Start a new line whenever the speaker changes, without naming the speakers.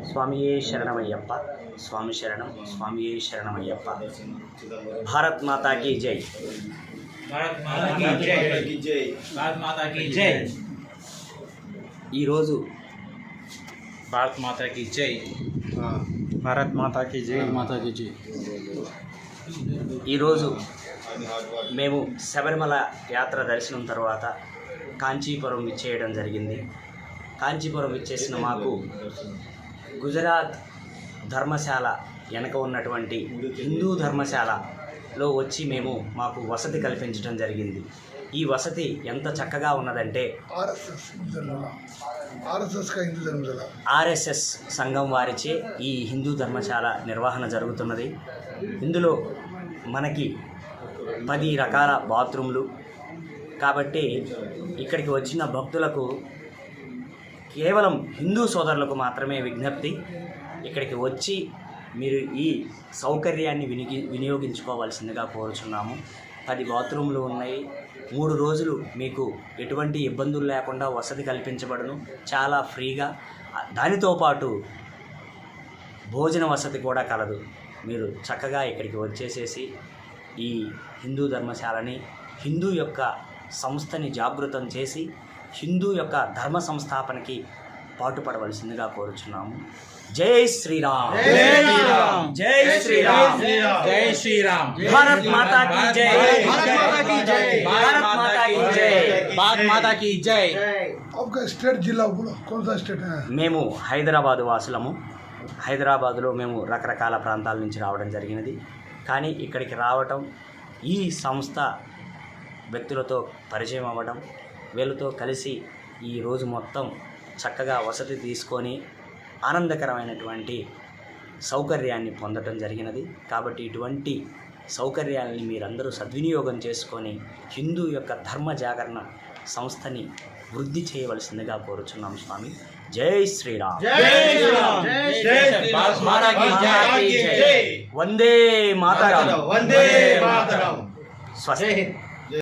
స్వామియే శరణమయ్యప్ప. స్వామి శరణం. స్వామియే శరణమయ్యప్ప. భారత్ మాతా కీ జై.
భారత్ మాతా కీ జై. భారత్ మాతా కీ జై.
ఈరోజు
భారత్ మాతా కీ జై.
భారత్ మాతా కీ జై. మాతా కీ జై.
ఈరోజు మేము శబరిమల యాత్ర దర్శనం తర్వాత కాంచీపురం ఇచ్చేయడం జరిగింది. కాంచీపురం ఇచ్చేసిన మాకు గుజరాత్ ధర్మశాల వెనక ఉన్నటువంటి హిందూ ధర్మశాలలో వచ్చి మాకు వసతి కల్పించడం జరిగింది. ఈ వసతి ఎంత చక్కగా ఉన్నదంటే ఆర్ఎస్ఎస్ సంఘం వారిచే ఈ హిందూ ధర్మశాల నిర్వహణ జరుగుతున్నది. ఇందులో మనకి 10 రకాల బాత్రూమ్లు కాబట్టి ఇక్కడికి వచ్చిన భక్తులకు కేవలం హిందూ సోదరులకు మాత్రమే విజ్ఞప్తి, ఇక్కడికి వచ్చి మీరు ఈ సౌకర్యాన్ని వినియోగించుకోవాల్సిందిగా కోరుచున్నాము. 10 బాత్రూమ్లు ఉన్నాయి. 3 రోజులు మీకు ఎటువంటి ఇబ్బందులు లేకుండా వసతి కల్పించబడును, చాలా ఫ్రీగా. దానితో పాటు భోజన వసతి కూడా కలదు. మీరు చక్కగా ఇక్కడికి వచ్చేసేసి ఈ హిందూ ధర్మశాలని, హిందూ యొక్క సంస్థని జాగృతం చేసి హిందూ యొక్క ధర్మ సంస్థాపనకి పాటుపడవలసిందిగా కోరుచున్నాము. జై శ్రీరామ్. జై శ్రీరామ్.
జై శ్రీరామ్.
భారత్ మాతా కీ జై. భారత్ మాతా కీ జై.
భారత్ మాతా కీ జై.
आपका स्टेट जिला बोलो, कौन सा स्टेट है?
మేము హైదరాబాదు వాసులము. హైదరాబాదులో మేము రకరకాల ప్రాంతాల నుంచి రావడం జరిగినది. కానీ ఇక్కడికి రావటం, ఈ సంస్థ వ్యక్తులతో పరిచయం అవ్వడం, వీళ్ళతో కలిసి ఈరోజు మొత్తం చక్కగా వసతి తీసుకొని ఆనందకరమైనటువంటి సౌకర్యాన్ని పొందడం జరిగినది. కాబట్టి ఇటువంటి సౌకర్యాలని మీరందరూ సద్వినియోగం చేసుకొని హిందూ యొక్క ధర్మ జాగరణ సంస్థని వృద్ధి చేయవలసిందిగా కోరుచున్నాం స్వామి. జై శ్రీరామ్.
భారత్ మాతా కీ జై.
వందే మాతరం.
వందే మాతరం.
స్వస్తి.